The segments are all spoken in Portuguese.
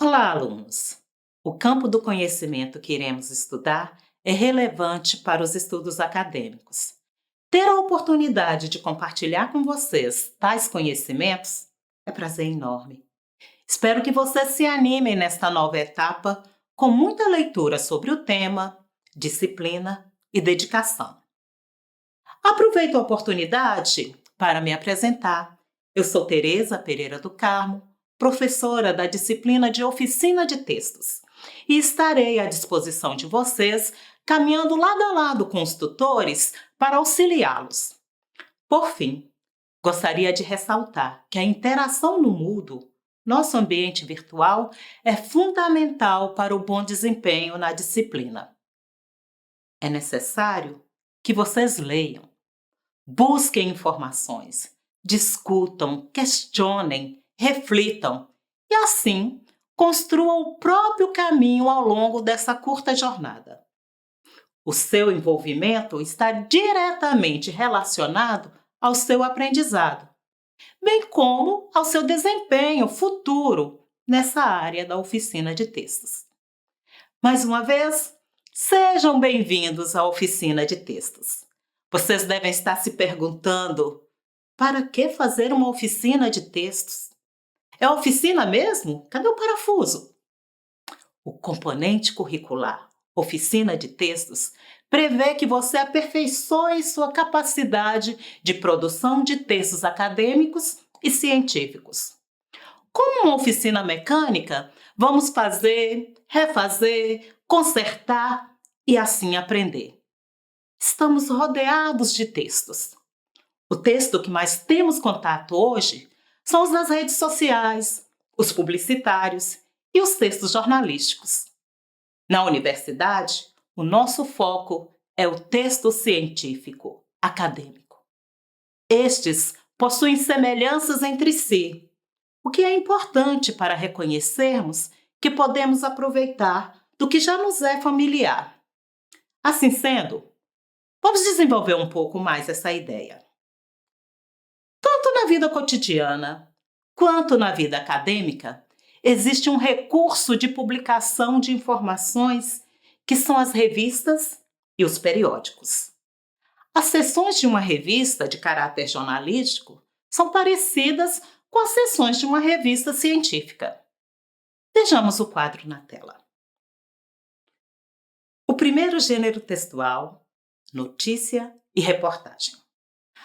Olá, alunos! O campo do conhecimento que iremos estudar é relevante para os estudos acadêmicos. Ter a oportunidade de compartilhar com vocês tais conhecimentos é prazer enorme. Espero que vocês se animem nesta nova etapa com muita leitura sobre o tema, disciplina e dedicação. Aproveito a oportunidade para me apresentar. Eu sou Tereza Pereira do Carmo, professora da disciplina de Oficina de Textos, e estarei à disposição de vocês, caminhando lado a lado com os tutores para auxiliá-los. Por fim, gostaria de ressaltar que a interação no Moodle, nosso ambiente virtual, é fundamental para o bom desempenho na disciplina. É necessário que vocês leiam, busquem informações, discutam, questionem, reflitam e, assim, construam o próprio caminho ao longo dessa curta jornada. O seu envolvimento está diretamente relacionado ao seu aprendizado, bem como ao seu desempenho futuro nessa área da oficina de textos. Mais uma vez, sejam bem-vindos à Oficina de Textos. Vocês devem estar se perguntando: para que fazer uma oficina de textos? É oficina mesmo? Cadê o parafuso? O componente curricular, Oficina de Textos, prevê que você aperfeiçoe sua capacidade de produção de textos acadêmicos e científicos. Como uma oficina mecânica, vamos fazer, refazer, consertar e assim aprender. Estamos rodeados de textos. O texto que mais temos contato hoje são os das redes sociais, os publicitários e os textos jornalísticos. Na universidade, o nosso foco é o texto científico, acadêmico. Estes possuem semelhanças entre si, o que é importante para reconhecermos que podemos aproveitar do que já nos é familiar. Assim sendo, vamos desenvolver um pouco mais essa ideia. Tanto na vida cotidiana quanto na vida acadêmica, existe um recurso de publicação de informações que são as revistas e os periódicos. As seções de uma revista de caráter jornalístico são parecidas com as seções de uma revista científica. Vejamos o quadro na tela. O primeiro gênero textual, notícia e reportagem.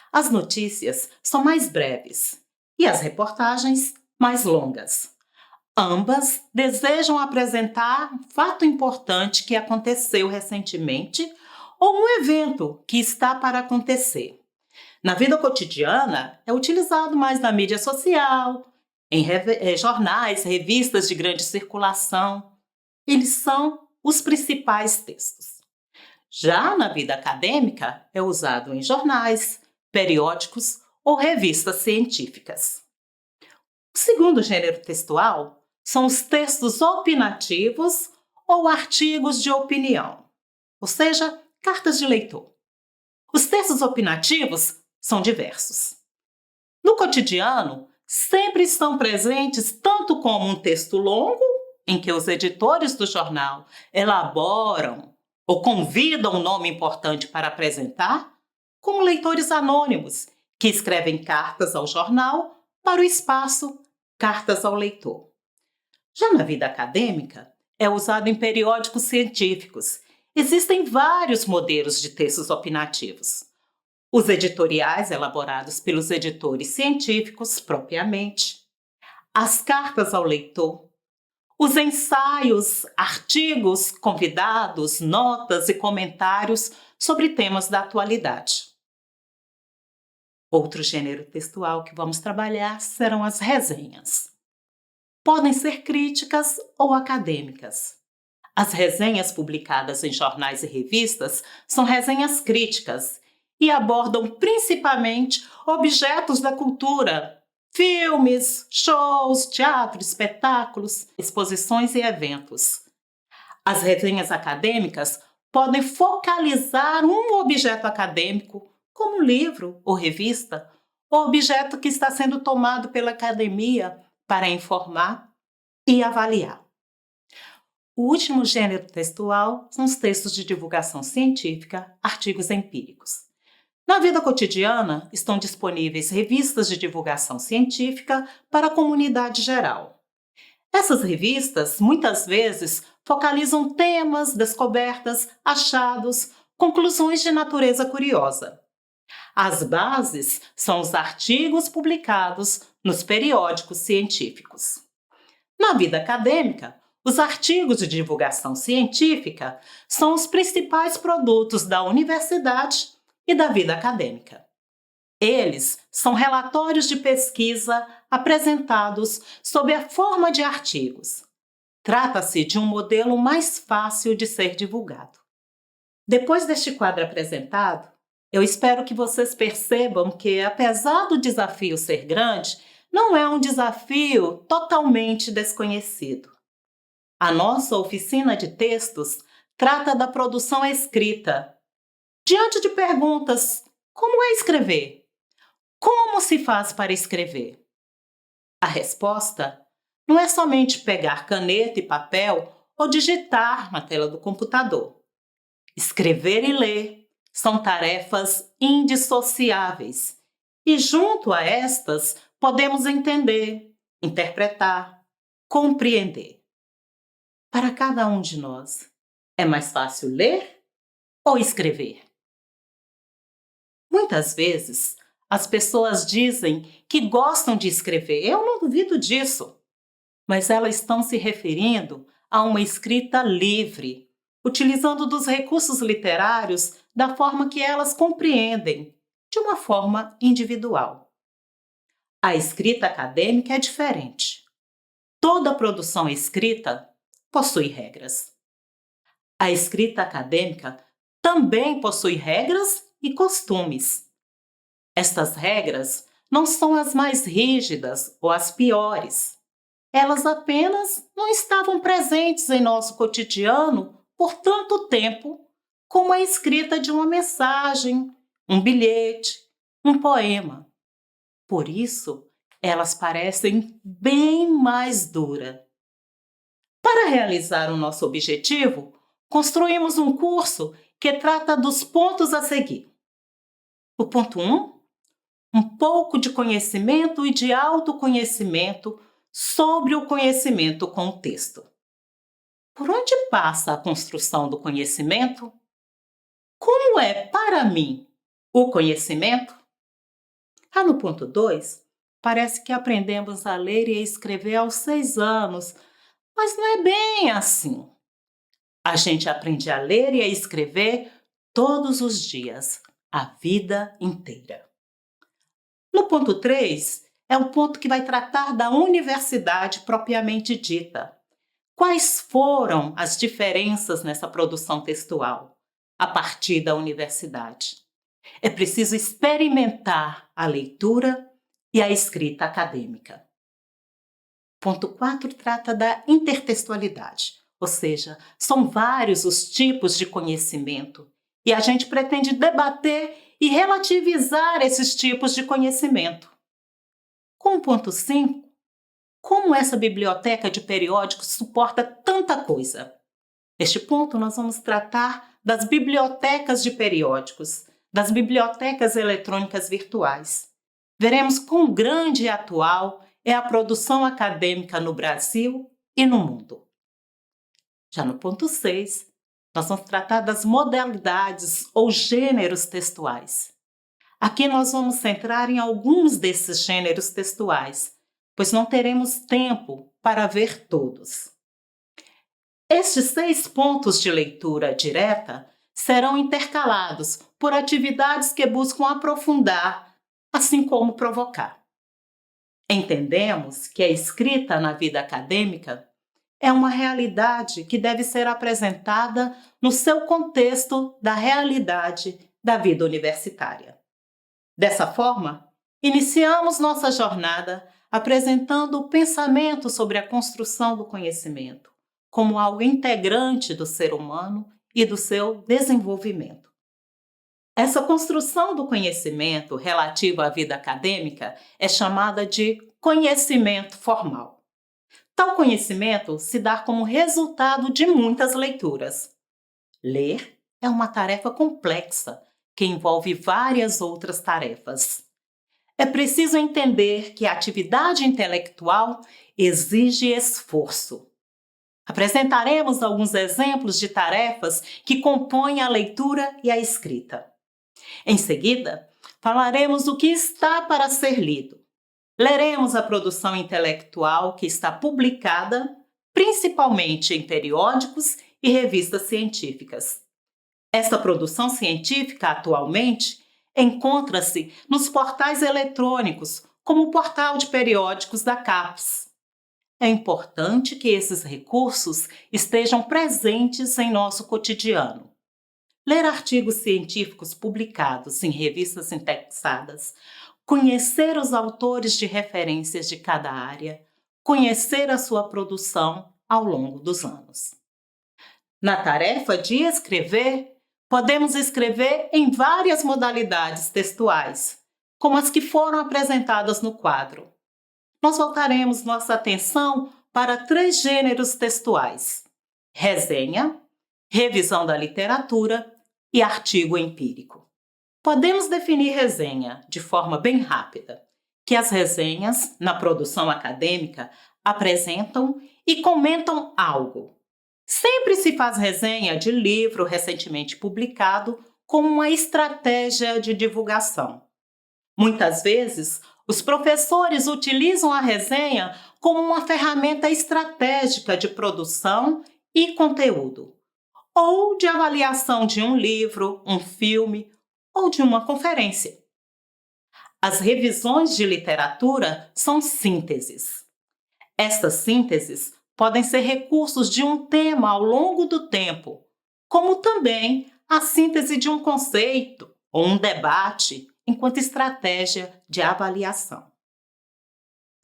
As notícias são mais breves e as reportagens mais longas. Ambas desejam apresentar um fato importante que aconteceu recentemente ou um evento que está para acontecer. Na vida cotidiana, é utilizado mais na mídia social, em jornais, revistas de grande circulação. Eles são os principais textos. Já na vida acadêmica, é usado em jornais, periódicos ou revistas científicas. O segundo gênero textual são os textos opinativos ou artigos de opinião, ou seja, cartas de leitor. Os textos opinativos são diversos. No cotidiano, sempre estão presentes tanto como um texto longo, em que os editores do jornal elaboram ou convidam um nome importante para apresentar, como leitores anônimos, que escrevem cartas ao jornal para o espaço Cartas ao Leitor. Já na vida acadêmica, é usado em periódicos científicos. Existem vários modelos de textos opinativos. Os editoriais elaborados pelos editores científicos propriamente, as cartas ao leitor, os ensaios, artigos, convidados, notas e comentários sobre temas da atualidade. Outro gênero textual que vamos trabalhar serão as resenhas. Podem ser críticas ou acadêmicas. As resenhas publicadas em jornais e revistas são resenhas críticas e abordam principalmente objetos da cultura, filmes, shows, teatro, espetáculos, exposições e eventos. As resenhas acadêmicas podem focalizar um objeto acadêmico, como livro ou revista, ou objeto que está sendo tomado pela academia para informar e avaliar. O último gênero textual são os textos de divulgação científica, artigos empíricos. Na vida cotidiana, estão disponíveis revistas de divulgação científica para a comunidade geral. Essas revistas, muitas vezes, focalizam temas, descobertas, achados, conclusões de natureza curiosa. As bases são os artigos publicados nos periódicos científicos. Na vida acadêmica, os artigos de divulgação científica são os principais produtos da universidade e da vida acadêmica. Eles são relatórios de pesquisa apresentados sob a forma de artigos. Trata-se de um modelo mais fácil de ser divulgado. Depois deste quadro apresentado, eu espero que vocês percebam que, apesar do desafio ser grande, não é um desafio totalmente desconhecido. A nossa oficina de textos trata da produção escrita. Diante de perguntas, como é escrever? Como se faz para escrever? A resposta não é somente pegar caneta e papel ou digitar na tela do computador. Escrever e ler são tarefas indissociáveis e, junto a estas, podemos entender, interpretar, compreender. Para cada um de nós, é mais fácil ler ou escrever? Muitas vezes, as pessoas dizem que gostam de escrever. Eu não duvido disso. Mas elas estão se referindo a uma escrita livre, utilizando dos recursos literários da forma que elas compreendem, de uma forma individual. A escrita acadêmica é diferente. Toda produção escrita possui regras. A escrita acadêmica também possui regras e costumes. Estas regras não são as mais rígidas ou as piores. Elas apenas não estavam presentes em nosso cotidiano por tanto tempo como a escrita de uma mensagem, um bilhete, um poema. Por isso, elas parecem bem mais duras. Para realizar o nosso objetivo, construímos um curso que trata dos pontos a seguir. O ponto 1, um pouco de conhecimento e de autoconhecimento sobre o conhecimento com o texto. Por onde passa a construção do conhecimento? Como é, para mim, o conhecimento? No ponto 2, parece que aprendemos a ler e a escrever aos 6 anos, mas não é bem assim. A gente aprende a ler e a escrever todos os dias, a vida inteira. No ponto 3, é o ponto que vai tratar da universidade propriamente dita. Quais foram as diferenças nessa produção textual a partir da universidade? É preciso experimentar a leitura e a escrita acadêmica. Ponto 4 trata da intertextualidade, ou seja, são vários os tipos de conhecimento e a gente pretende debater e relativizar esses tipos de conhecimento. Com o ponto 5, como essa biblioteca de periódicos suporta tanta coisa? Neste ponto, nós vamos tratar das bibliotecas de periódicos, das bibliotecas eletrônicas virtuais. Veremos quão grande e atual é a produção acadêmica no Brasil e no mundo. Já no ponto 6, nós vamos tratar das modalidades ou gêneros textuais. Aqui nós vamos centrar em alguns desses gêneros textuais, pois não teremos tempo para ver todos. Estes 6 pontos de leitura direta serão intercalados por atividades que buscam aprofundar, assim como provocar. Entendemos que a escrita na vida acadêmica é uma realidade que deve ser apresentada no seu contexto da realidade da vida universitária. Dessa forma, iniciamos nossa jornada apresentando o pensamento sobre a construção do conhecimento como algo integrante do ser humano e do seu desenvolvimento. Essa construção do conhecimento relativo à vida acadêmica é chamada de conhecimento formal. Tal conhecimento se dá como resultado de muitas leituras. Ler é uma tarefa complexa que envolve várias outras tarefas. É preciso entender que a atividade intelectual exige esforço. Apresentaremos alguns exemplos de tarefas que compõem a leitura e a escrita. Em seguida, falaremos do que está para ser lido. Leremos a produção intelectual que está publicada, principalmente em periódicos e revistas científicas. Esta produção científica, atualmente, encontra-se nos portais eletrônicos, como o portal de periódicos da CAPES. É importante que esses recursos estejam presentes em nosso cotidiano. Ler artigos científicos publicados em revistas indexadas, conhecer os autores de referências de cada área, conhecer a sua produção ao longo dos anos. Na tarefa de escrever, podemos escrever em várias modalidades textuais, como as que foram apresentadas no quadro. Nós voltaremos nossa atenção para 3 gêneros textuais: resenha, revisão da literatura e artigo empírico. Podemos definir resenha de forma bem rápida, que as resenhas, na produção acadêmica, apresentam e comentam algo. Sempre se faz resenha de livro recentemente publicado como uma estratégia de divulgação. Muitas vezes, os professores utilizam a resenha como uma ferramenta estratégica de produção e conteúdo, ou de avaliação de um livro, um filme ou de uma conferência. As revisões de literatura são sínteses. Estas sínteses podem ser recursos de um tema ao longo do tempo, como também a síntese de um conceito ou um debate enquanto estratégia de avaliação.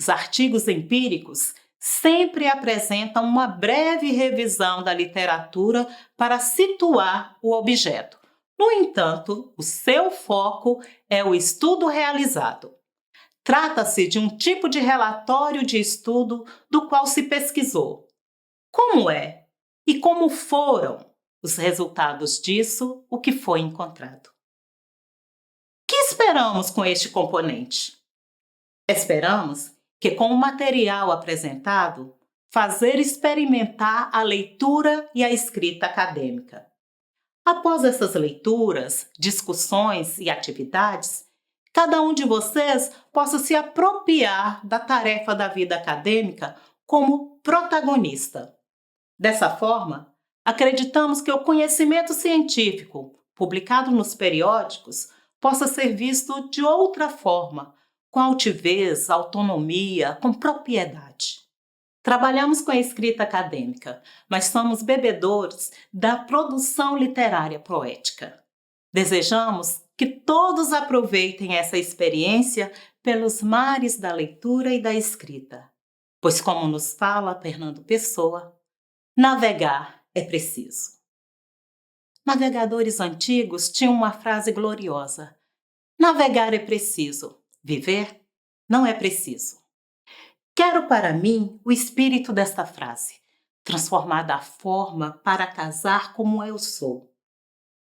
Os artigos empíricos sempre apresentam uma breve revisão da literatura para situar o objeto. No entanto, o seu foco é o estudo realizado. Trata-se de um tipo de relatório de estudo do qual se pesquisou. Como é e como foram os resultados disso, o que foi encontrado. O que esperamos com este componente? Esperamos que, com o material apresentado, fazer experimentar a leitura e a escrita acadêmica. Após essas leituras, discussões e atividades, cada um de vocês possa se apropriar da tarefa da vida acadêmica como protagonista. Dessa forma, acreditamos que o conhecimento científico, publicado nos periódicos, possa ser visto de outra forma, com altivez, autonomia, com propriedade. Trabalhamos com a escrita acadêmica, mas somos bebedores da produção literária poética. Desejamos que todos aproveitem essa experiência pelos mares da leitura e da escrita, pois, como nos fala Fernando Pessoa, navegar é preciso. Navegadores antigos tinham uma frase gloriosa: navegar é preciso, viver não é preciso. Quero para mim o espírito desta frase, transformada a forma para casar como eu sou.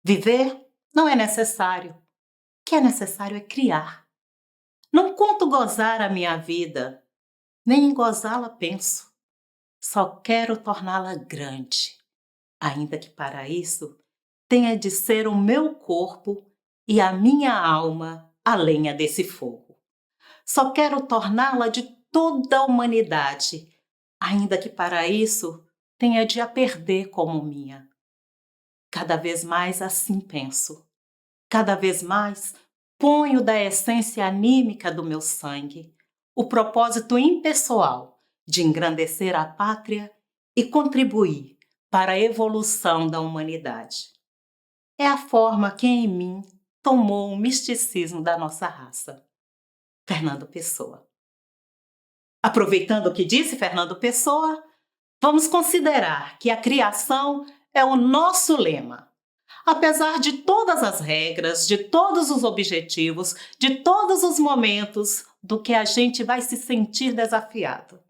Viver não é necessário. O que é necessário é criar. Não conto gozar a minha vida, nem em gozá-la penso. Só quero torná-la grande, ainda que para isso tenha de ser o meu corpo e a minha alma a lenha desse fogo. Só quero torná-la de toda a humanidade, ainda que para isso tenha de a perder como minha. Cada vez mais assim penso. Cada vez mais ponho da essência anímica do meu sangue o propósito impessoal de engrandecer a pátria e contribuir para a evolução da humanidade. É a forma que em mim tomou o misticismo da nossa raça. Fernando Pessoa. Aproveitando o que disse Fernando Pessoa, vamos considerar que a criação é o nosso lema. Apesar de todas as regras, de todos os objetivos, de todos os momentos do que a gente vai se sentir desafiado.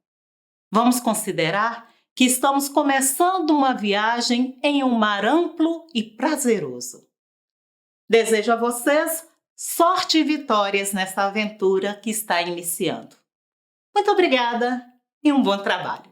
Vamos considerar que estamos começando uma viagem em um mar amplo e prazeroso. Desejo a vocês sorte e vitórias nessa aventura que está iniciando. Muito obrigada e um bom trabalho!